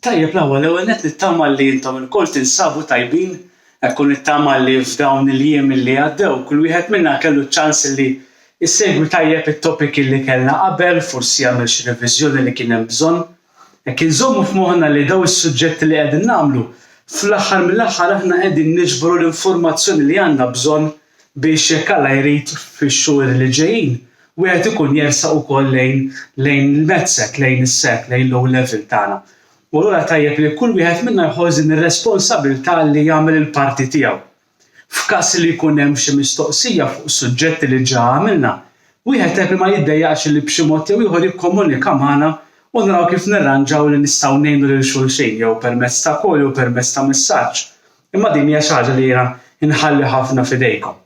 Tajjeb l-ewwel qed nittama li intom ilkoll tinsabu tajbin u nittama li f'dawn il-jiem li għaddew kull wieħed minna kellu ċ-ċans li jsegwi tajjeb it-topic li kellna qabel, forsi jagħmel xi reviżjoni li kien hemm bżonn. Jekk inżommu f'moħħna li dawn is-suġġetti li qegħdin nagħmlu fl-aħħar mill-aħħar aħna qegħdin niġbru l-informazzjoni li għandna bżonn biex jekk Alla jrid fix-xhur li ġejjin wieħed ikun jersaq ukoll lejn il-medsek, lejn is-sek, lejn low level tagħna. U allura tajjeb li kull wieħed minna jħoss ir-responsabbiltà li jagħmel il-parti tiegħu. F'każ li jkun hemm xi mistoqsija fuq suġġetti li ġa għamilna, wieħed hekk ma jiddejjaqx li b'xi mod jew ieħor jikkomunika magħna u naraw kif nirranġaw li nistgħu ngħinu lil xulxin jew permezz ta' call jew permezz ta' messaġġ. Imma din hija xi ħaġa li jiena inħalli ħafna f'idejkom.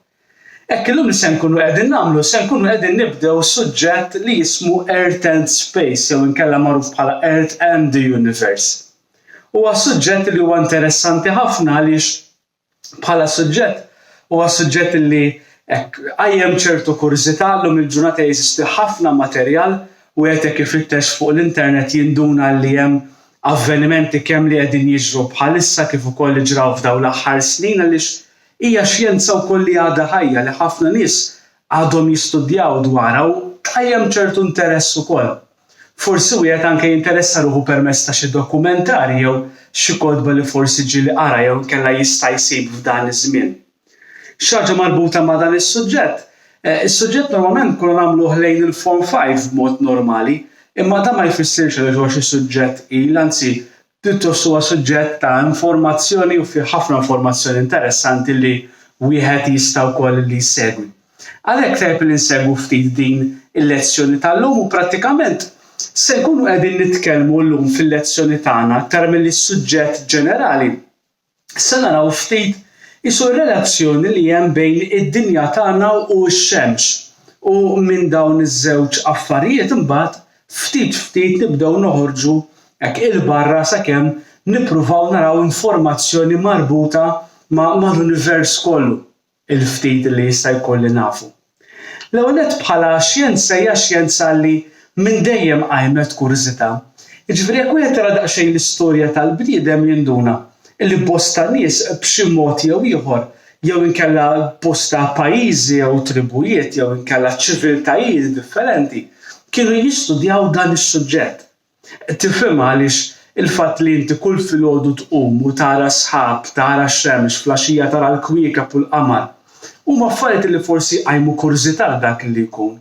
Hekk illum li se nkunu qegħdin nagħmlu, se nkunu qegħdin nibdew suġġett li jismu Earth and Space jew inkella magħruf bħala Earth and the Universe. Huwa suġġett li huwa interessanti ħafna għaliex bħala suġġett huwa suġġett li qajjem ċertu kurżità llum il-ġurnata jeżisti ħafna materjal u qed jekk ifittex fuq l-internet jinduna li hemm avvenimenti kemm li qegħdin jiġru bħalissa kif ukoll li ġraw f'dawn l-aħħar snin għaliex hija xjenza wkoll li għadha ħajja li ħafna nies għadhom jistudjaw dwarha u tqajjem ċertu interess ukoll. Forsi wieħed anke jinteressa ruħu permezz ta' xi dokumentarji jew xi kotba li forsi ġieli qara jew inkella jista' jsib f'dan iż-żmien. Xi ħaġa marbuta ma' dan is-suġġett. Is-suġġett normalment kunu nagħmluh lejn il-Form 5 b'mod normali, imma dan ma jfissirx li huwa xi suġġett il, anzi pjuttost huwa suġġett ta' informazzjoni u fih ħafna informazzjoni interessanti li wieħed jista' wkoll li jsegwi. Għalhekk tajjeb li nsegwu ftit din il-lezzjoni tal-lum u prattikament se nkunu qegħdin nitkellmu llum fil-lezzjoni tagħna aktar milli s-suġġett ġenerali. Se naraw ftit isu r-relazzjoni li hemm bejn id-dinja tagħna u x-xemx u minn dawn iż-żewġ affarijiet imbagħad ftit nibdew noħorġu hekk il-barra sakemm nippruvaw naraw informazzjoni marbuta mal-univers kollu il-ftit li jista' jkolli nafu. L-ewwel nett bħala xjenza hija xjenza li minn dejjem qajmet kurżità. Jiġifieri jekk wieħed tara daqsxejn l-istorja tal-bniedem jinduna li bosta nies b'xi mod jew ieħor jew inkella bosta pajjiżi jew tribujiet jew inkella ċiviltajiet differenti kienu jistudjaw dan is-suġġett. Tifhem għaliex il-fatt li inti kull filgħodu tqum u tara sħab, tara x-xemx, flaxija tara l-kwiekeb u l-qamar huma affarijiet li forsi qajmu kurżità dak li jkun.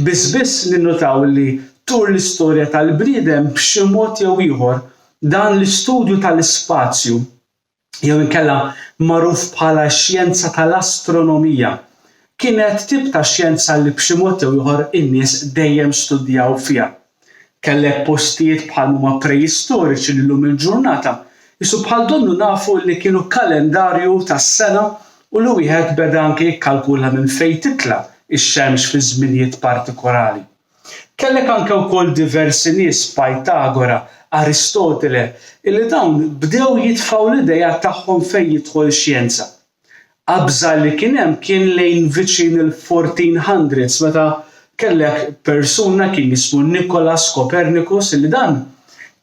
Biss ninnotaw li tul l-istorja tal-bniedem b'xi mod jew ieħor dan l-istudju tal-ispazju jew inkella magħruf bħala xjenza tal-astronomija kienet tip ta' xjenza li b'xi mod jew ieħor in-nies dejjem studjaw fiha. Kellek postijiet bħal huma preistoriċi li llum il-ġurnata isu bħal donnu nafu li kienu kalendarju tas-sena u li wieħed beda anke jikkalkula minn fejn titla' ix-xemx fi żminijiet partikolari. Kellek anke wkoll diversi nies Pythagora, Aristotele, illi dawn bdew jitfgħu l-idea tagħhom fejn jidħol xjenza. Qabża li kien hemm kien lejn viċin il-1400s meta kellek persuna kien jismu Nicolas Copernicus li dan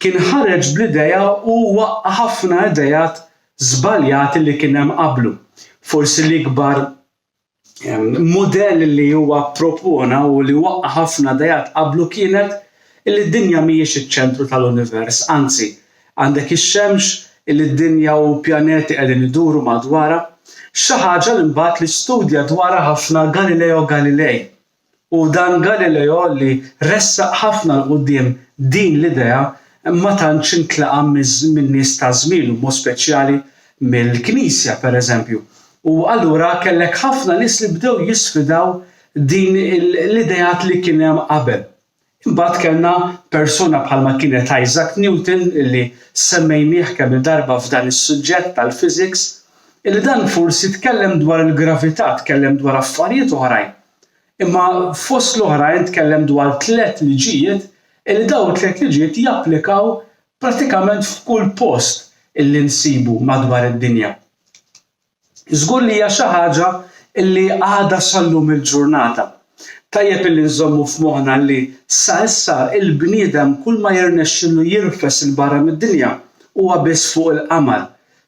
kien ħareġ bl-idea u waqqa ħafna idejat żbaljati li kien hemm qablu. Forsi l-ikbar mudell li huwa propona u li waqqa ħafna idejat qablu kienet li d-dinja mhijiex iċ-ċentru tal-univers, anzi għandek ix-xemx li d-dinja u pjaneti qegħdin iduru madwarha, xi ħaġa li mbagħad li studja dwarha ħafna Galileo Galilei. U dan Galileo li ressaq ħafna l-qudiem din l-idea ma tantx intlaqa minn nies ta' żmielu, mod speċjali mill-Knisja pereżempju. U allura kellek ħafna nies li bdew jisfidaw din l-idejat li kien hemm qabel. Imbagħad kellna persuna bħalma kienet Isaac Newton li semmejnieh kemm il-darba f'dan is-suġġett tal-physics illi dan forsi tkellem dwar il-gravità, tkellem dwar affarijiet oħrajn. Imma fost l-oħrajn tkellem dwar 3 liġijiet illi dawn 3 liġijiet japplikaw prattikament f'kull post illi nsibu madwar id-dinja. Żgur li hija xi ħaġa illi għadha sal-lum il-ġurnata. tajjeb illi nżommu f'moħħna li sa issa il-bniedem kull ma jirnexxielu jirfes il barra mid-dinja huwa biss fuq il-qamar.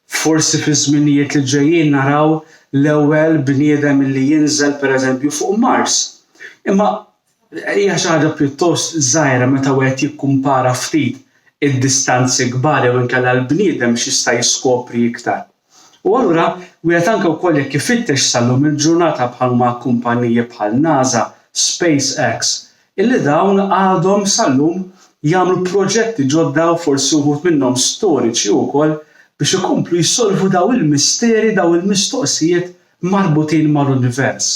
Forsi fi żminijiet li ġejjin naraw l-ewwel bniedem li jinżel pereżempju fuq Mars. Imma hija xi ħaġa pjuttost żgħira meta wieħed jikkumpara ftit id-distanzi kbar jew inkella l-bniedem x'jista' jiskopri iktar. U allura wieħed anke wkoll jekk ifittex sal-lum il-ġurnata bħalma kumpaniji bħal NASA, SpaceX, illi dawn għadhom sal-lum jagħmlu proġetti ġodda u forsi wħud minnhom storiċi wkoll biex ikomplu jsolvu daw il-misteri, daw il-mistoqsijiet marbutin mal-univers.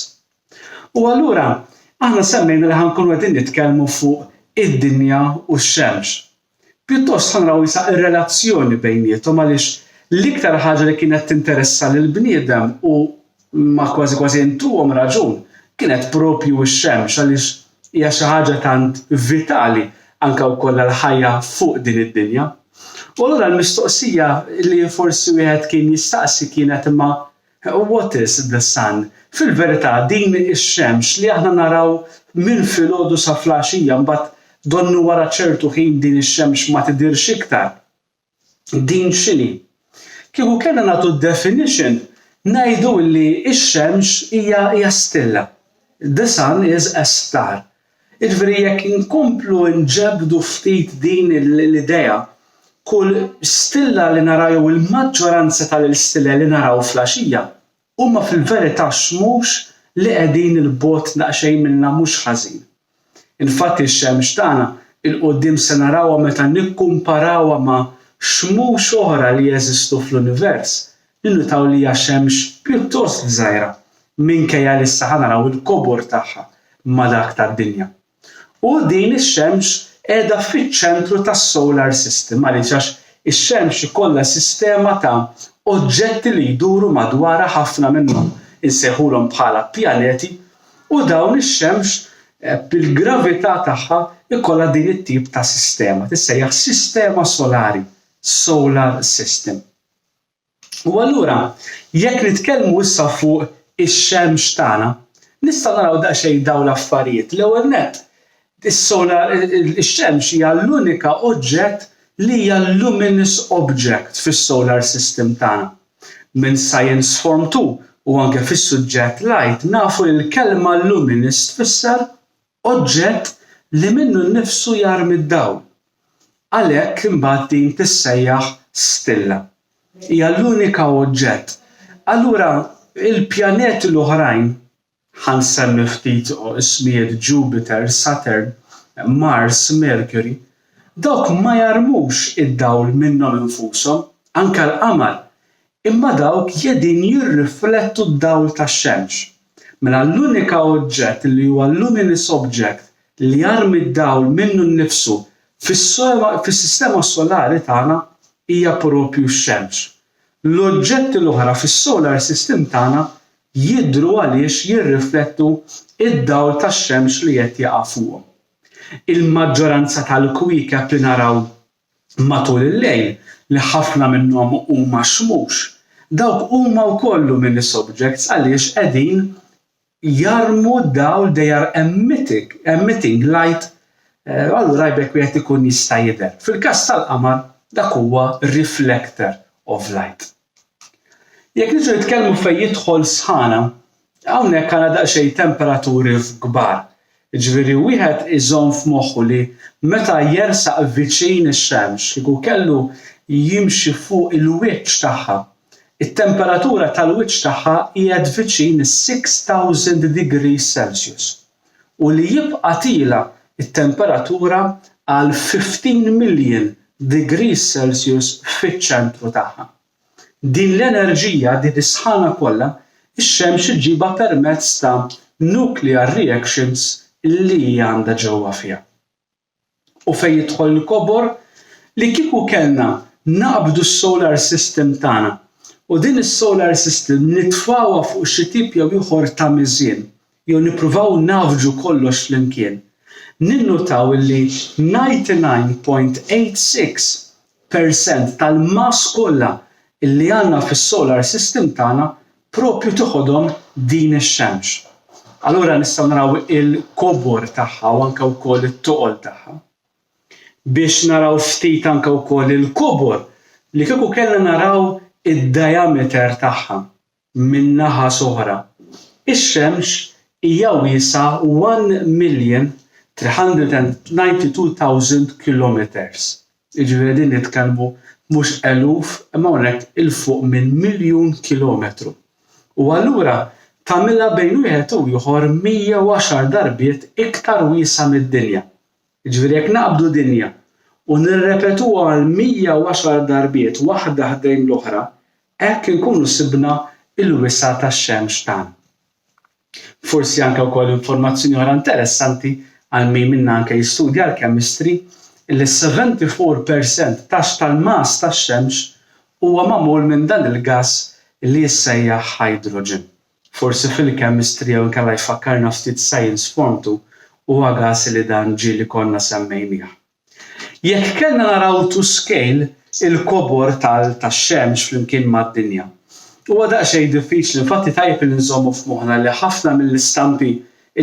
U allura aħna semmejna li ħankunu qegħdin nitkellmu fuq id-dinja u x-xemx. Pjuttost ħanraw jisa ir-relazzjoni bejniethom għaliex l-iktar ħaġa li kienet tinteressa lill-bniedem u ma kważi intuhom raġun kienet propju x-xemx għaliex hija xi ħaġa tant vitali anke wkoll għall-ħajja fuq din id-dinja. U allura l-mistoqsija li forsi wieħed kien jistaqsi kienet imma what is the sun? Fil-verità din ix-xemx li aħna naraw minn filgħodu sa flaxija mbagħad donnu wara ċertu ħin din ix-xemx ma tidhirx iktar. Din x'inhi? Kieku kellna nagħtu definition ngħidu li x-xemx hija stilla. The sun is a star. Jiġifieri jekk inkomplu nġebdu ftit din l-idea, kull stilla li naraw jew il-maġġoranza tal-istilla li naraw flaxija huma fil-verità xmux li qegħdin il-bogħod daqsxejn minnha mhux ħażin. Infatti x-xemx tagħna il-quddiem se narawha meta nikkumparawha ma' xmux oħra li jeżistu fl-univers, ninnotaw li hija xemx pjuttost żgħira minkejja li issa ħanaraw il-kobor tagħha ma' dak tad-dinja. U din ix-xemx qiegħda fiċ-ċentru tas-solar system għaliex ix-xemx ikollha sistema ta' oġġetti li jduru madwarha ħafna minnhom insejħulhom bħala pjaneti u dawn ix-xemx bil-gravità tagħha ikollha din it-tip ta' sistema tissejjaħ sistema solari, solar system. U allura jekk nitkellmu issa fuq ix-xemx tagħna, nista' naraw daqsxejn dawn l-affarijiet. L-ewwel nett ix-xemx hija l-unika oġġett li hija luminous object fis-solar system tagħna. Minn Science Form 2 u anke fis-suġġett light nafu li l-kelma luminous tfisser oġġett li minnu nnifsu jarmi d-dawl. Għalhekk imbagħad din tissejjaħ stilla. Hija l-unika oġġett. Allura il-pjaneti l-oħrajn ħansemmi ftit ismijiet Jupiter, Saturn, Mars, Mercury, dawk ma jarmux id-dawl minnhom infushom, anke l-qamar, imma dawk qegħdin jirriflettu d-dawl tax-xemx. Mela l-unika oġġett li huwa luminous object li jarmi d-dawl minnu nnifsu fis-sistema solari tagħna hija proprju x-xemx. L-oġġetti l-oħra fis-solar system tagħna jidhru għaliex jirriflettu id-dawl tax-xemx li qed jaqa' fuqhom. Il-maġġoranza tal-kwiekeb li naraw matul il-lejl li ħafna minnhom huma xmux, dawk huma wkoll luminous objects għaliex qegħdin jarmu d-dawl they are emitting light, allura jbek wieħed ikun jista' jidher. Fil-każ tal-qamar dak huwa reflector of light. Jekk niġu nitkellmu fejn jidħol sħana, hawnhekk għandna daqsxejn temperaturi kbar. Jiġifieri wieħed iżomm f'moħħu li meta jersaq viċin ix-xemx kieku kellu jimxi fuq il-wiċċ tagħha, it-temperatura tal-wiċċ tagħha qiegħed viċin is-6000 degrees Celsius u li jibqa' tila it-temperatura għal 15 million degrees Celsius fiċ-ċentru tagħha. Din l-enerġija, din is-sħana kollha, ix-xemx iġġibha permezz ta' nuclear reactions li hija għandha ġewwa fiha. U fejn jidħol il-kobor li kieku kellna naqbdu s-solar system tagħna u din is-solar system nitfgħuha fuq xi tip jew ieħor ta' miżien jew nippruvaw nafġu kollox flimkien, ninnutaw li 99.86% tal-mass kollha illi għandna fis-solar system tagħna proprju tieħodhom din ix-xemx. Allura nistgħu naraw il-kobor tagħha u anke wkoll it-toqol tagħha. Biex naraw ftit anke wkoll il-kobor li kieku kellna naraw id-diameter tagħha minn naħa oħra. Ix-Xemx hija wiesgħa 1,392,000 kilometers. Jiġifieri din nitkellmu mhux eluf imma hawnhekk il fuq minn miljun kilometru. U allura tagħmilha bejn wieħed u ieħor 110 darbiet iktar wiesgħa mid-dinja. Jiġifieri jekk naqbdu dinja u nirrepetuha għal 110 darbiet waħda ħdejn l-oħra, hekk inkunu sibna il-wisgħa tax-Xemx tagħna. Forsi anke wkoll informazzjoni oħra interessanti għal min minna anke jistudja l-chemistry li 74% tal-mass tax-Xemx huwa magħmul minn dan il-gass li jissejjaħ hydrogen. Forsi fil-chemistry jew inkella jfakkarna ftit science form 2 huwa gass li dan ġieli konna semmejnieh. Jekk kellna naraw to scale il-kobor tax-Xemx flimkien mad-dinja. Huwa daqsxejn diffiċli, infatti tajjeb li nżommu f'moħħna li ħafna mill-istampi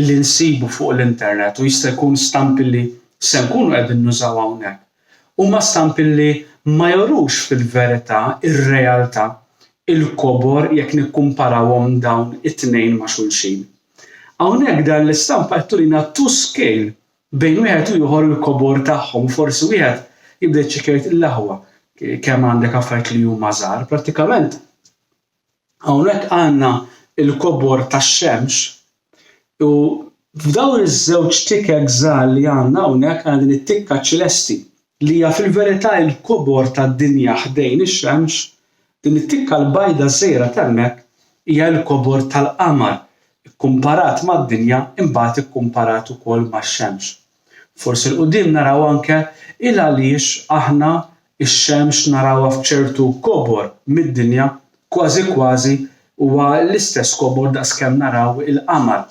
li nsibu fuq l-internet u jista' jkun stampi li se nkunu qegħdin nużaw hawnhekk huma stampi li ma jorux fil-verità ir-realtà il-kobor jekk nikkumparawhom dawn it-tnejn ma' xulxin. Hawnhekk dan l-istampa qed turina to scale bejn wieħed u ieħor il-kobor tagħhom, forsi wieħed jibda jċekkjajt il-laħwa kemm għandek affarijiet li huma żgħar. Prattikament hawnhekk għandna il-kobor tax-Xemx u f'dawn iż-żewġ tikkek żgħar li għandna hawnhekk għandna din it-tikka ċelesti li hija fil-verità l-kobor tad-dinja ħdejn ix-Xemx, din it-tikka l-bajda żgħira t'hemmhekk hija l-kobor tal-Qamar ikkumparat mad-dinja imbagħad ikkumparat ukoll max-Xemx. Forsi l-qudiem naraw anke il għaliex aħna ix-Xemx narawha f'ċertu kobor mid-dinja kważi kważi huwa l-istess kobor daqskemm naraw il-Qamar.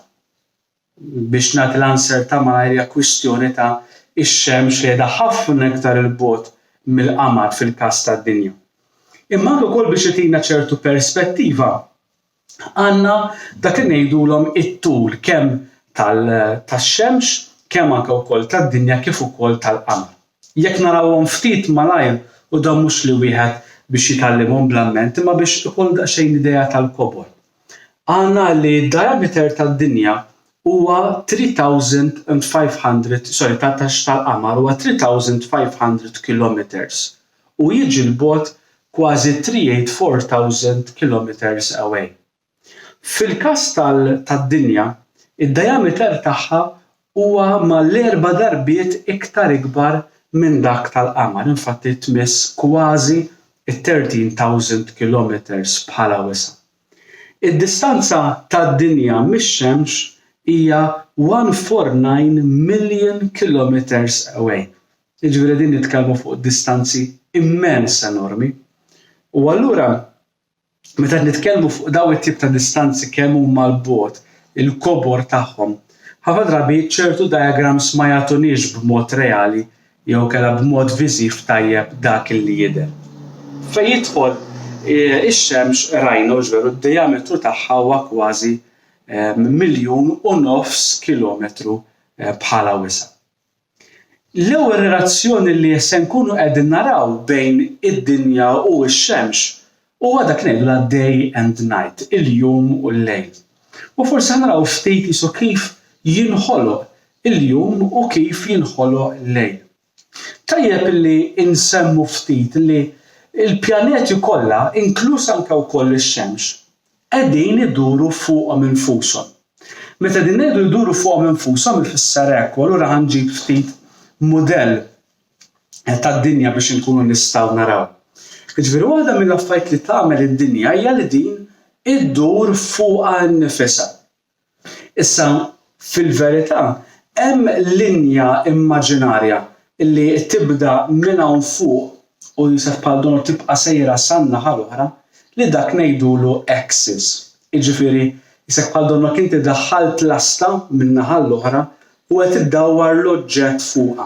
Biex nagħti l-answer ta' malajr hija kwistjoni ta' ix-Xemx qiegħda ħafna iktar il bogħod mill-Qamar fil-każ tad-dinja. Imma anke wkoll biex itina ċertu perspettiva għandna dak li ngħidulhom it-tul kemm tax-Xemx kemm anke wkoll tad-dinja kif ukoll tal-Qamar. Jekk narawhom ftit malajr u dan mhux li wieħed biex jitgħallimhom bl-amment imma biex ikollu daqsxejn idea tal-kobor. Għandna li d-diameter tad-dinja huwa 3,500 tal-Qamar huwa 3,500 kilometers u jiġi l-bogħod kważi 384,000 kilometers away. Fil-każ tad-dinja, id-diameter tagħha huwa mal-4 darbiet iktar ikbar minn dak tal-Qamar, infatti tmiss kważi 13,000 kilometers bħala wisgħa. Id-distanza tad-dinja mix-Xemx hija 149 million kilometers away. Jiġifieri din nitkellmu fuq distanzi immens enormi. U allura meta nitkellmu fuq dawn it-tip ta' distanzi kemm huma l-bogħod, il-kobor tagħhom, ħafna drabi ċertu diagrams ma jagħtunix b'mod reali jew kellha b'mod viżiv tajjeb dak li jidher. Fejn jidħol ix-Xemx rajnu ġveru d-diametru tagħha huwa kważi 1.5 miljun kilometru bħala wisgħa. L-ewwel relazzjoni li se nkunu qegħdin naraw bejn id-dinja u x-Xemx huwa dak ngħidula day and night, il-jum u l-lejl. U forsi naraw ftit isu kif jinħoloq il-jum u kif jinħoloq l-lejl. Tajjeb li insemmu ftit li il-pjaneti kollha, inkluż anke wkoll ix-Xemx, qegħdin iduru fuqhom infushom. Meta din ngħidu jduru fuqhom infushom ifisser hekk, u allura ħanġib ftit mudell tad-dinja biex inkunu nistgħu naraw. Jiġifieri waħda mill-affarijiet li tagħmel id-dinja hija li din iddur fuqha nnifisha. Issa fil-verità hemm linja immaġinarja li tibda minn hawn fuq u jisef bħal donor tibqa' sejra san-naħa l-oħra li dak ngħidulu axis. Jiġifieri jisef bħal donor inti daħħalt l-asta min-naħa l-oħra u qed iddawwar l-oġġett fuqha.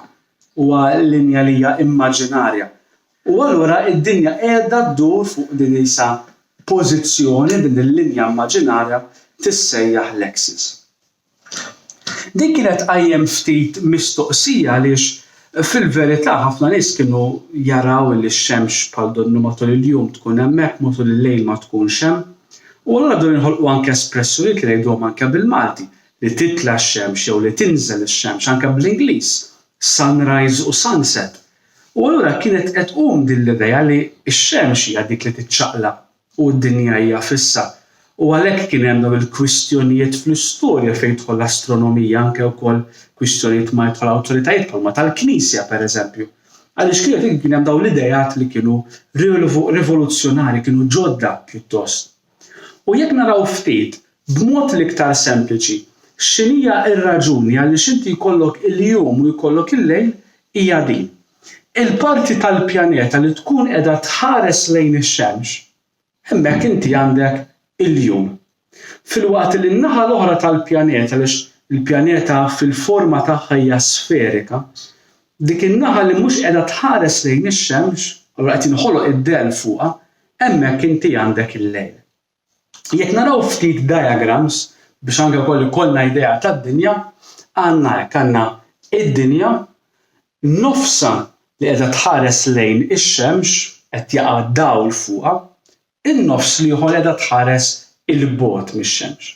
Huwa linja li hija immaġinarja. U allura id-dinja qiegħda ddur fuq din isa pożizzjoni din il-linja immaġinarja tissejjaħ l-axis. Dik kienet qajjem ftit mistoqsija għaliex fil-verità ħafna nies kienu jaraw li x-xemx bħal donnu matul il-jum tkun hemmhekk, matul il-lejl ma tkunx hemm. U allura bdew jinħolqu anke espressjonijiet li ngħiduhom anke bil-Malti li titla' x-xemx jew li tinżel ix-xemx anke bl-Ingliż, sunrise u sunset. U allura kienet qed tqum din l-idea li x-xemx hija dik li tiċċaqlaq u d-dinja hija fissa. U għalhekk kien hemm dawn il-kwistjonijiet fl-istorja fejn tidħol l-astronomija anke wkoll kwistjonijiet ma jidħol awtoritajiet bħalma tal-Knisja pereżempju. Għaliex kien hemm dawn l-idejat li kienu rivoluzzjonari, kienu ġodda pjuttost. U jekk naraw ftit b'mod l-iktar sempliċi x'inhija r-raġuni għaliex inti jkollok il-jum u jkollok il-lejl hija din. Il-parti tal-pjaneta li tkun qiegħda tħares lejn ix-xemx, hemmhekk inti għandek il-jum. Filwaqt li n-naħa l-oħra tal-pjaneta għaliex il-pjaneta fil-forma tagħha hija sferika, dik in-naħa li mhux qiegħda tħares lejn ix-xemx, allura qed inħoloq id-del fuqha, hemmhekk inti għandek il-lejl. Jekk naraw ftit diagrams biex anke wkoll ikollna idea tad-dinja, għandna hekk għandna id-dinja, nofsa li qiegħda tħares lejn ix-xemx qed jaqa' dawl fuqha, in-nofs li ieħor qiegħda tħares il-bogħod mix-xemx.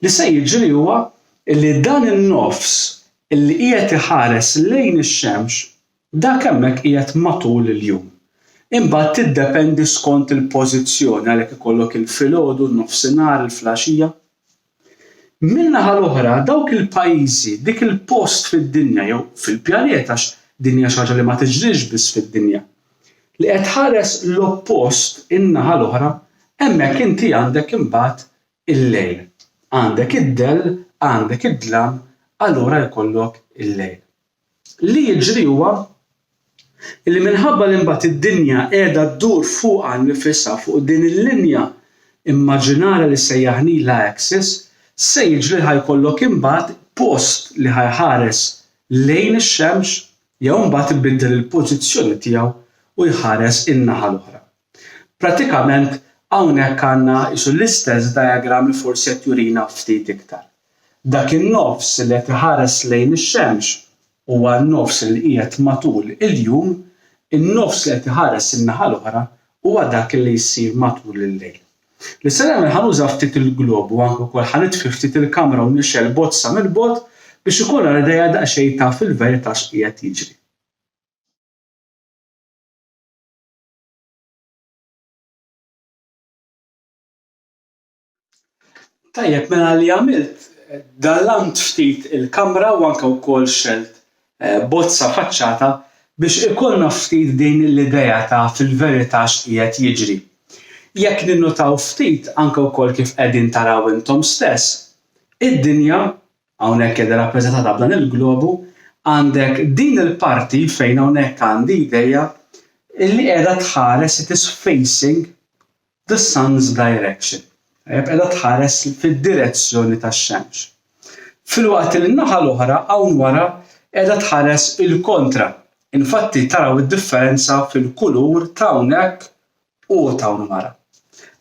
Li se jiġri huwa li dan in-nofs li qiegħed iħares lejn ix-xemx dak hemmhekk qiegħed matul il-jum. Imbagħad tiddependi skont il-pożizzjoni għalhekk ikollok il-filgħodu, n-nofsinhar, il-flaxija. Min-naħa l-oħra dawk il-pajjiżi, dik il-post fid-dinja jew fil-pjaneta dinja xi ħaġa li ma tiġrix biss fid-dinja, li qed tħares l-oppost in-naħa l-oħra, hemmhekk inti għandek imbagħad il-lejl. Għandek id-dell, għandek id-dlam, allura jkollok il-lejl. Li jiġri huwa li minħabba li mbagħad id-dinja qiegħda ddur fuqha nnifisha fuq din il-linja immaġinarja li sejjaħnilha axis, se jiġri ħajkollok imbagħad post li ħajħares lejn ix-xemx jew imbagħad ibiddel il-pożizzjoni tiegħu u jħares in-naħa l-oħra. Prattikament hawnhekk għandna qisu l-istess diagram li forsi qed jurina ftit iktar. Dak in-nofs li qed iħares lejn ix-xemx huwa n-nofs li qiegħed matul il-jum, in-nofs li qed iħares in-naħa l-oħra huwa dak li jsir matul il-lejl. Li se nagħmel ħanuża ftit il-globu anke wkoll ħanitfi ftit il-kamra u nixel bozza mill-bogħod biex ikollha idea daqsxejn ta' fil-verità x'qiegħed jiġri. Tajjeb, mela li għamilt dallant ftit il-kamra u anke wkoll xelt bozza faċċata biex ikollna ftit din l-idea ta' fil-verità x'qiegħed jiġri. Jekk ninnotaw ftit anke wkoll kif qegħdin taraw intom stess, id-dinja hawnhekk qiegħda rappreżentata b'dan il-globu, għandek din il-parti fejn hawnhekk għandi idea li qiegħda tħares it is facing the sun's direction. Qiegħda tħares fid-direzzjoni tax-xemx. Filwaqt li n-naħa l-oħra hawn wara qiegħda tħares il-kontra. Infatti taraw id-differenza fil-kulur ta' hawnhekk u ta' hawn wara.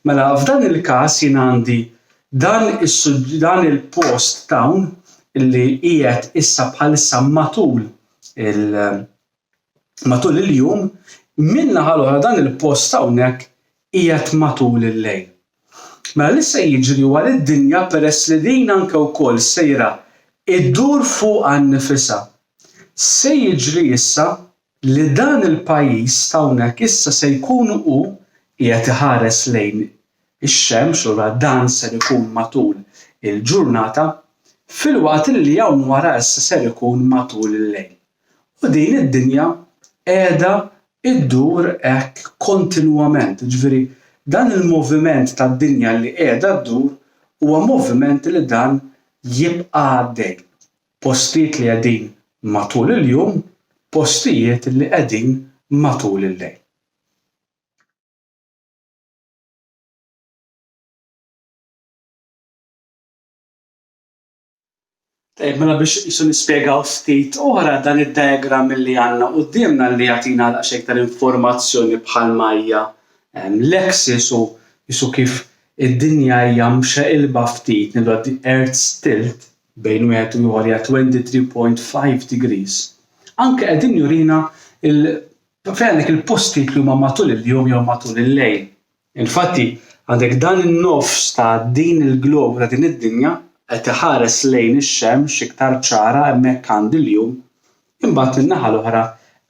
Mela f'dan il-każ jien għandi dan il-post ta' hawn li qiegħed issa bħalissa matul il-jum, min-naħa l-oħra dan il-post ta' hawnhekk qiegħed matul il-lejl. Mela li se jiġri huwa li d-dinja peress li din anke wkoll sejra iddur fuqha nnifisha. Se jiġri issa li dan il-pajjiż ta' hawnhekk issa se jkun hu qiegħed iħares lejn ix-xemx u dan se ikun matul il-ġurnata filwaqt li hawn wara issa se ikun matul il-lejl. U din id-dinja qiegħda iddur hekk kontinwament. Ġifieri dan il-moviment tad-dinja li qiegħda ddur huwa moviment li dan jibqa' għaddej. Postijiet li qegħdin matul il-jum, postijiet li qegħdin matul il-lejl. Mela biex qisu nispjegaw ftit oħra dan id-diagram li għandna qudiemna li jagħtina daqsxejn iktar informazzjoni bħalma hija l-axis u qisu kif id-dinja hija mxeqilba ftit ngħidu the earth's tilt bejn wieħed u ieħor hija 23.5 degrees. Anke qegħdin jurina fejn il-postijiet li huma matul il-jum jew matul il-lejl. Infatti għandek dan in-nofs ta' din il-glob ta' din id-dinja qed iħares lejn ix-xemx iktar ċara hemmhekk għandi l-jum, imbagħad min-naħa l-oħra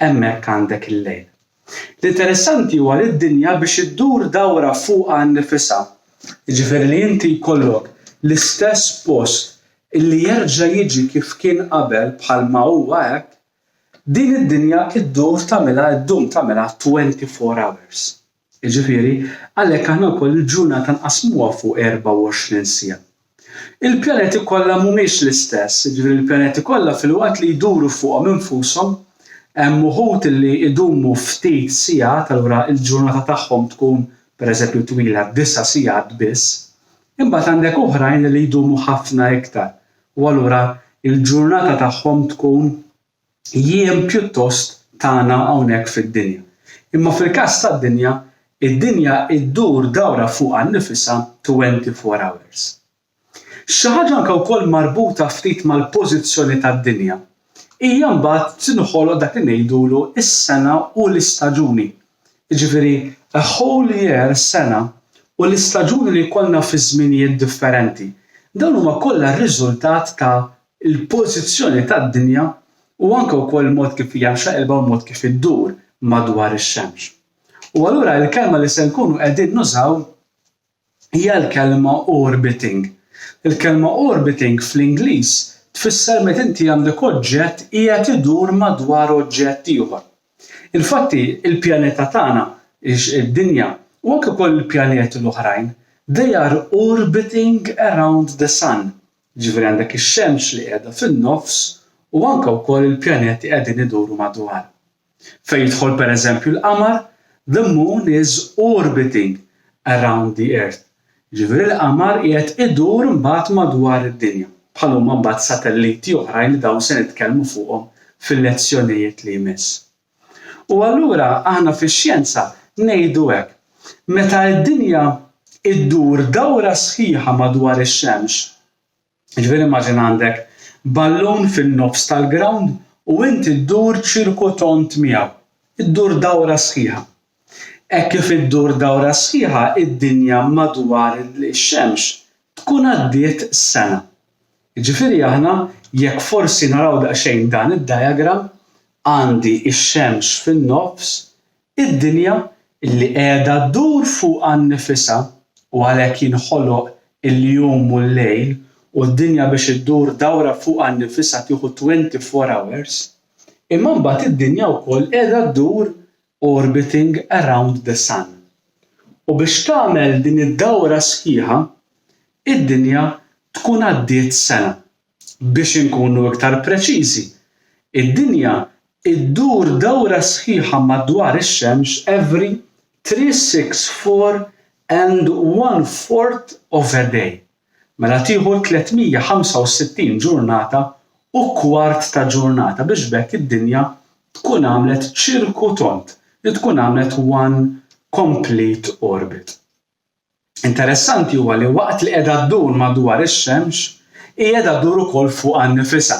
hemmhekk għandek il-lejl. L-interessanti huwa li d-dinja biex iddur dawra fuqha nnifisha. Jiġifieri li inti jkollok l-istess post illi jerġa' jiġi kif kien qabel bħalma huwa hekk, din id-dinja ddum tagħmilha 24 hours. Jiġifieri għalhekk aħna wkoll il-ġurnata nqasmuha fuq 24 siegħa. Il-pjaneti kollha mhumiex l-istess, jiġifieri il-pjaneti kollha filwaqt li jduru fuqhom infushom hemm uħud li jdumu ftit sigħat, allura l-ġurnata tagħhom tkun pereżempju twila 9 sigħat biss, imbagħad għandek oħrajn li jdumu ħafna iktar u allura l-ġurnata tagħhom tkun jiem pjuttost tagħna hawnhekk fid-dinja. Imma fil-każ tad-dinja, id-dinja ddur dawra fuqha nnifisha 24 hours. Xi ħaġa anke wkoll marbuta ftit mal-pożizzjoni tad-dinja hija mbagħad tinħoloq dak li ngħidulu is-sena u l-istaġuni. Jiġifieri a whole year sena u l-istaġuni li jkollna fi żminijiet differenti. Dawn huma kollha r-riżultat ta' il-pożizzjoni tad-dinja u anke wkoll il-mod kif hija mxaqilba u l-mod kif iddur madwar ix-xemx. U allura l-kelma li se nkunu qegħdin nużaw hija l-kelma orbiting. Il-kelma orbiting fl-Ingliż tfisser meta inti għandek oġġett qiegħed idur madwar oġġett ieħor. Infatti il-pjaneta tagħna, id-dinja, u anke wkoll il-pjaneti l-oħrajn, they are orbiting around the sun. Ġifieri għandek ix-xemx li qiegħda fin-nofs u anke wkoll il-pjaneti qegħdin iduru madwar. Fejn jidħol pereżempju l-qamar, the moon is orbiting around the earth. Ġifieri l-qamar qiegħed idur mbagħad madwar id-dinja. Bħalhuma mbagħad satelliti oħrajn li dawn se nitkellmu fuqhom fil-lezzjonijiet li jmiss. U allura aħna fix-xjenza ngħidu hekk. Meta d-dinja ddur dawra sħiħa madwar ix-xemx, jiġifieri immaġina għandek ballun fin-nofs tal-ground u inti ddur ċirku tont miegħu, iddur dawra sħiħa. Hekk kif iddur dawra sħiħa id-dinja madwar ix-xemx tkun għaddiet sena. Jiġifieri aħna jekk forsi naraw daqsxejn dan id-diagram, għandi ix-xemx fin-nofs, id-dinja li qiegħda ddur fuqha nnifisha u għalhekk jinħoloq il-jum u l-lejl u d-dinja biex iddur dawra fuqha nnifisha tieħu 24 hours, imma mbagħad id-dinja wkoll qiegħda ddur orbiting around the sun. U biex tagħmel din id-dawra sħiħa, id-dinja tkun għaddiet sena. Biex inkunu iktar preċiżi, id-dinja ddur dawra sħiħa madwar ix-xemx every 364 and 1/4 of a day. Mela tieħu 365 ġurnata u kwart ta' ġurnata biex bekk id-dinja tkun għamlet ċirku tont, li tkun għamlet one complete orbit. Interessanti huwa li waqt li qiegħda ddur madwar ix-xemx, qiegħda ddur ukoll fuqha nnifisha.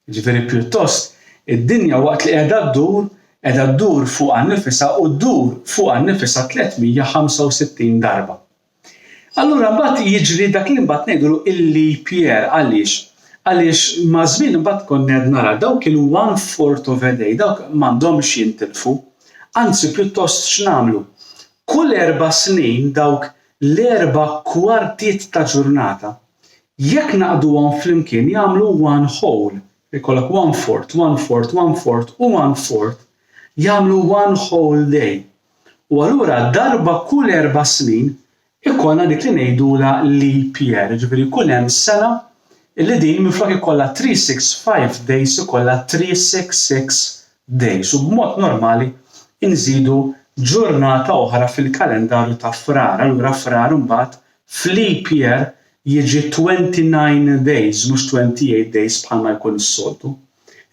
Jiġifieri pjuttost id-dinja waqt li qiegħda ddur fuqha nnifisha u ddur fuqha nnifisha 365 darba. Allura mbagħad jiġri dak li mbagħad ngħidulu il-leap year għaliex ma' żmien imbagħad konna qed nara dawk il-1/4 of a day dawk m'għandhomx jintilfu, anzi pjuttost x'nagħmlu. Kull 4 snin dawk l-4 kwartiet ta' ġurnata, jekk naqduhom flimkien jagħmlu one whole, ikollok 1/4, 1/4, 1/4 u 1/4 jagħmlu one whole day. U allura darba kull 4 snin ikollna dik li ngħidula leap year, ġifieri kull hemm sena illi din minflok ikollha 365 days ikollha 366 days u b'mod normali inżidu ġurnata oħra fil-kalendarju ta' frar, allura frar imbagħad f'leap year jiġi 29 days, mhux 28 days bħalma jkun is-soltu.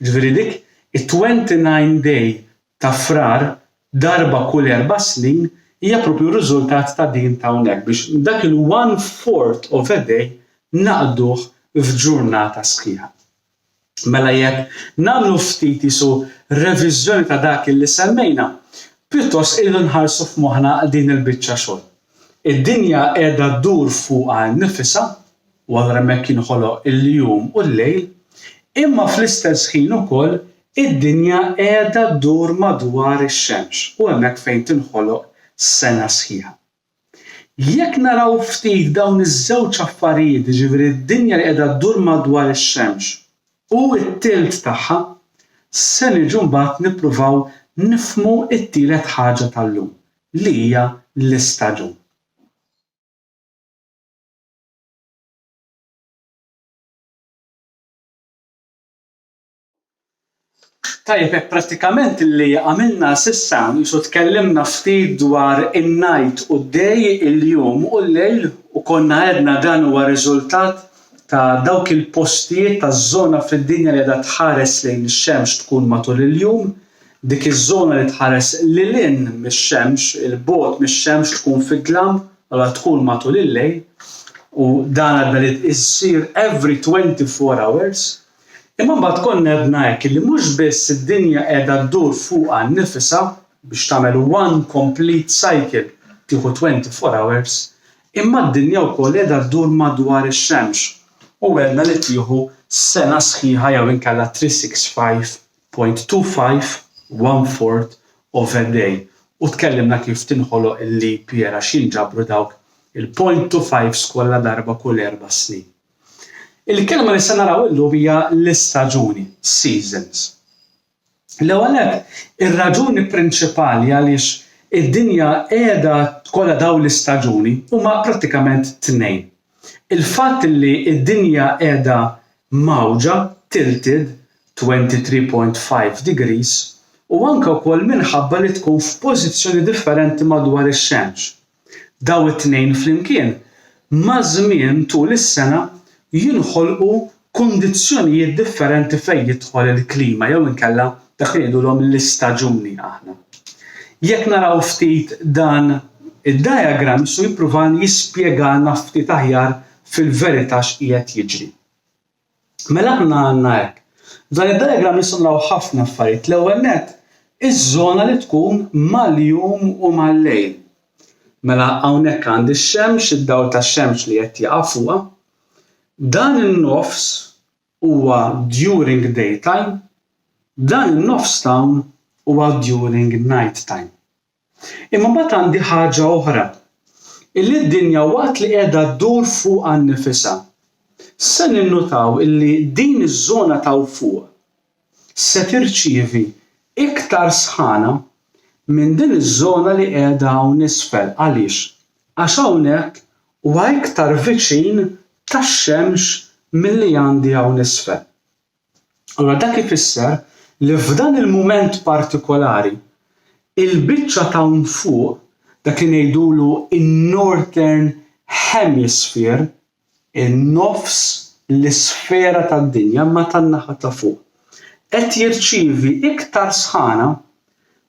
Ġifieri dik it-29 day ta' frar darba kull 4 snin hija proprju riżultat ta' din ta' hawnhekk biex dak il-1/4 of a day naqduh f'ġurnata sħiħa. Mela jekk nagħmlu ftit isu reviżjoni ta' dak li semmejna, pjuttost iridu nħarsu f'moħħna din il-biċċa xogħol. Id-dinja qiegħda ddur fuqha nnifisha u allura hemmhekk jinħoloq il-jum u l-lejl, imma fl-istess ħin ukoll id-dinja qiegħda ddur madwar ix-xemx u hemmhekk fejn tinħoloq sena sħiħa. Jekk naraw ftit dawn iż-żewġ affarijiet, jiġifieri d-dinja li qiegħda ddur madwar ix-xemx u t-tilt tagħha, se niġu mbagħad nippruvaw nifhmu t-tielet ħaġa tal-lum li hija l-istaġun. Tajjeb, prattikament li għamilna s'issa jisu tkellimna ftit dwar in-night u d-day, il-jum u l-lejl u konna għedna dan huwa riżultat ta' dawk il-postijiet taż-żona fid-dinja li qiegħda tħares lejn ix-xemx tkun matul il-jum, dik iż-żona li tħares lil hinn mix-xemx, il-bogħod mix-xemx tkun fid-dlam allura tkun matul il-lejl u dan għadna li issir every 24 hours. Imma mbagħad konna għedna hekk li mhux biss id-dinja qiegħda ddur fuqha nnifisha biex tagħmel one complete cycle tieħu 24 hours, imma d-dinja wkoll qiegħda ddur madwar ix-xemx u għedna li tieħu sena sħiħa jew inkella 365.25 1/4 of a day. U tkellimna kif tinħoloq il-leap year għax jinġabru dawk il-0.25 kollha darba kull 4 snin. Il-kelma li se naraw illum hija l-istaġuni, seasons. L-ewwel hekk ir-raġuni prinċipali għaliex id-dinja qiegħda kollha dawn l-istaġuni huma prattikament tnejn. Il-fatt li d-dinja qiegħda mawġa tilted 23.5 degrees u anke wkoll minħabba li tkun f'pożizzjoni differenti madwar ix-xemx. Dawn it-tnejn flimkien ma' żmien tul is-sena jinħolqu kundizzjonijiet differenti fejn jidħol il-klima jew inkella dak li ngħidulhom l-istaġuni aħna. Jekk naraw ftit dan id-diagram su jippruva jispjegana ftit aħjar fil-verità x'qiegħed jiġri. Mela aħna għandna hekk. Dan id-diagram nistgħu naraw ħafna affarijiet. L-ewwel nett iż-żona li tkun mal-jum u mal-lejl. Mela hawnhekk għandi x-xemx, id-dawl tax-xemx li qed jaqa' fuqha. Dan in-nofs huwa during daytime, dan in-nofs dawn huwa during night time. Imma mbagħad għandi ħaġa oħra illi d-dinja waqt li qiegħda ddur fuqha nnifisha. Se ninnutaw illi din iż-żona ta' fuq se tirċievi iktar sħana minn din iż-żona li qiegħda hawn isfel. Għaliex? Għax hawnhekk huwa iktar viċin tax-xemx milli għandi hawn isfel. Allura dak ifisser li f'dan il-mument partikolari il-biċċa ta' fuq dak li ngħidulu in-Northern Hemisphere, in-nofs l-isfera tad-dinja ma tan-naħa ta' fuq qed jirċievi iktar sħana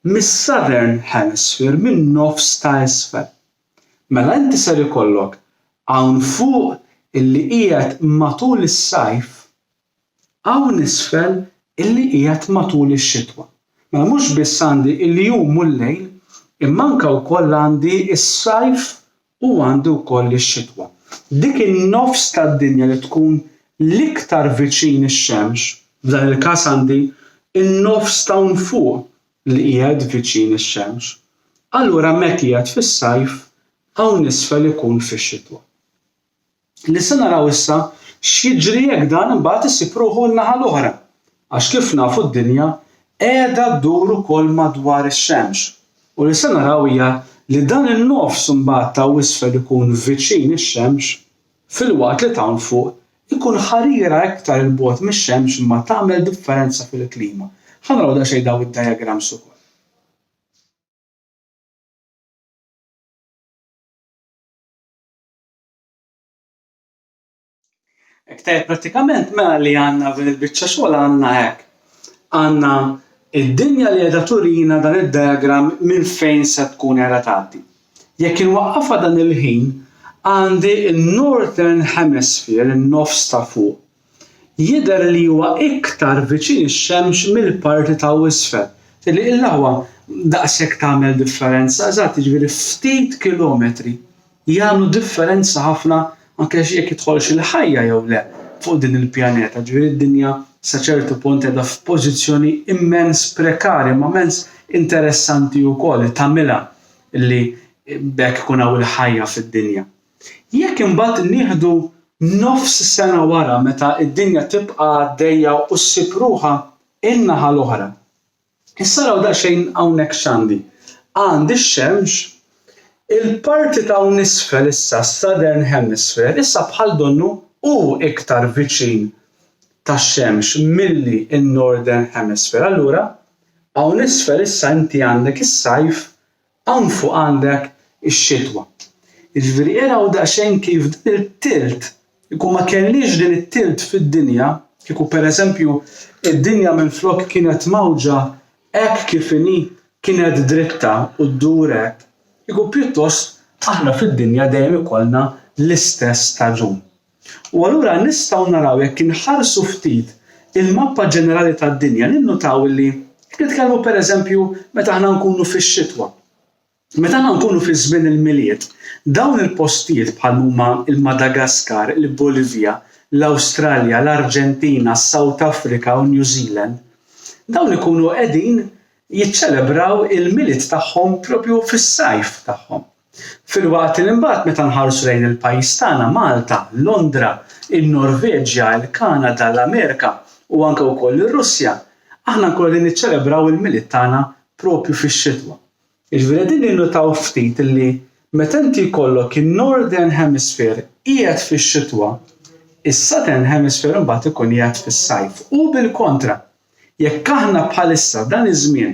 mis-Southern Hemisphere min-nofs ta' isfel. Mela inti ser ikollok hawn fuq illi qiegħed matul is-sajf hawn isfel illi qiegħed matul ix-xitwa. Mela mhux biss għandi il-jum u l-lejl, imma anke wkoll għandi s-sajf u għandi wkoll ix-xitwa. Dik in-nofs tad-dinja li tkun l-iktar viċin ix-xemx, f'dan il-każ għandi in-nofs ta' fuq li qiegħed viċin ix-xemx. Allura meta qiegħed fis-sajf hawn isfel ikun fix-xitwa. Li se naraw issa x'jiġri jekk dan imbagħad isib ruħu n-naħa l-oħra. Għax kif nafu d-dinja qiegħda ddur ukoll madwar ix-xemx. U li se naraw hija li dan in-nofs imbagħad ta' isfel ikun viċin ix-xemx filwaqt li ta' fuq ikun ħarira iktar il-bogħod mix-xemx imma tagħmel differenza fil-klima. Ħanaraw daqsxejn dawn id-diagrams ukoll. Prattikament mela li għandna f'din il-biċċa xogħol għandna hekk. Għandna id-dinja li qiegħda turina dan id-diagram minn fejn se tkun qiegħda tgħaddi. Jekk inwaqqafha dan il-ħin, għandi il-Northern Hemisphere, in-nofs ta' fuq, jidher li huwa iktar viċin ix-xemx mill-parti ta' isfel. Li il-laħwa daqshekk tagħmel differenza, eżatt, jiġifieri ftit kilometri jagħmlu differenza ħafna anke jekk jidħolx il-ħajja jew le fuq din il-pjaneta. Ġifieri d-dinja sa ċertu punt qiegħda f'pożizzjoni immens prekarja, ma immens interessanti wkoll li tagħmilha li b'hekk ikun hawn il-ħajja fid-dinja. Jekk imbagħad nieħdu nofs sena wara meta d-dinja tibqa' għaddejja u ssib ruħha in-naħa l-oħra. Issa raw daqsxejn hawnhekk x'għandi. Għandi x-xemx, il-parti ta' isfel issa Southern Hemisphere issa bħal donnu hu iktar viċin tax-xemx milli n-Northern Hemisphere. Allura hawn isfel issa inti għandek is-sajf, hawn fuq għandek ix-xitwa. Jiġifieri iraw daqsxejn kif din it-tilt kieku ma kellix din it-tilt fid-dinja, kieku pereżempju id-dinja minflok kienet mawġa hekk kif inhi kienet dritta u ddur hekk, kieku pjuttost aħna fid-dinja dejjem ikollna l-istess staġun. U allura nistgħu naraw jekk inħarsu ftit il-mappa ġenerali tad-dinja ninnutaw li nitkellmu pereżempju meta aħna nkunu fix-xitwa. Meta aħna nkunu fi żmien il-miliet, dawn il-postijiet bħal huma il-Madagaskar, il-Bolivja, l-Awstralja, l-Arġentina, South Africa u New Zealand, dawn ikunu qegħdin jiċċelebraw il-miliet tagħhom propju fis-sajf tagħhom. Filwaqt li imbagħad meta nħarsu lejn il-pajjiż tagħna Malta, Londra, in-Norveġja, il-Kanada, l-Amerika u anke wkoll ir-Russja, aħna nkunu qegħdin niċċelebraw il-miliet tagħna propju fix-xitwa. Jiġifieri qegħdin ninnutaw ftit illi meta inti jkollok in-Northern Hemisphere qiegħed fix-xitwa, is-Southern Hemisphere imbagħad ikun qiegħed fis-sajf. U bil-kontra, jekk aħna bħalissa f'dan iż-żmien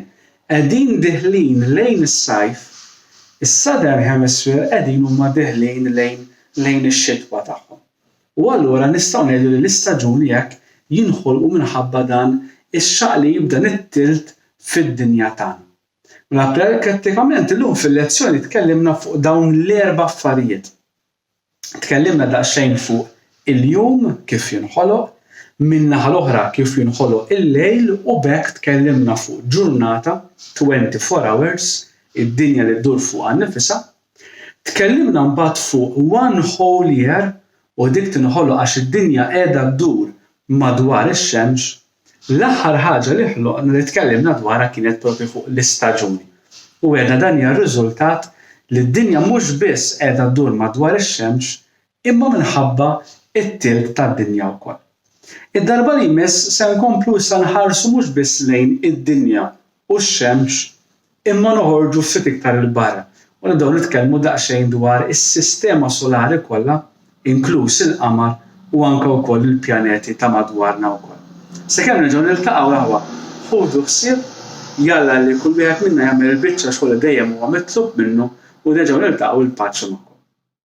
qegħdin diħlin lejn is-sajf, is-Southern Hemisphere qegħdin huma diħlin lejn ix-xitwa tagħhom. U allura nistgħu ngħidu li l-istaġuni hekk jinħolqu minħabba dan ix-xaqliq b'dan it-tilt fid-dinja tagħna. Mela prattikament illum fil-lezzjoni tkellimna fuq dawn l-erba' affarijiet. Tkellimna daqsxejn fuq il-jum kif jinħoloq, min-naħa l-oħra kif jinħoloq il-lejl u b'hekk tkellimna fuq ġurnata 24 hours, id-dinja li ddur fuqha nnifisha. Tkellimna mbagħad fuq one whole year u dik tinħoloq għax id-dinja qiegħda ddur madwar ix-xemx. L-aħħar ħaġa li ħloqna li tkellimna dwarha kienet propju fuq l-istaġuni. U għedna dan hija r-riżultat li d-dinja mhux biss qiegħda ddur madwar ix-xemx imma minħabba it-tilt tad-dinja wkoll. Id-darba li jmiss se nkomplu issa nħarsu mhux biss lejn id-dinja u x-xemx imma noħorġu ftit iktar il barra u nibdew nitkellmu daqsxejn dwar is-sistema solari kollha, inkluż il-qamar u anke wkoll il-pjaneti ta' madwarna wkoll. Sakemm nerġgħu niltaqgħu aħwa, ħudu ħsieb jalla li kull wieħed minna jagħmel il-biċċa xogħol dejjem huwa mitlub minnu u nerġgħu niltaqgħu il-paċi magħkom.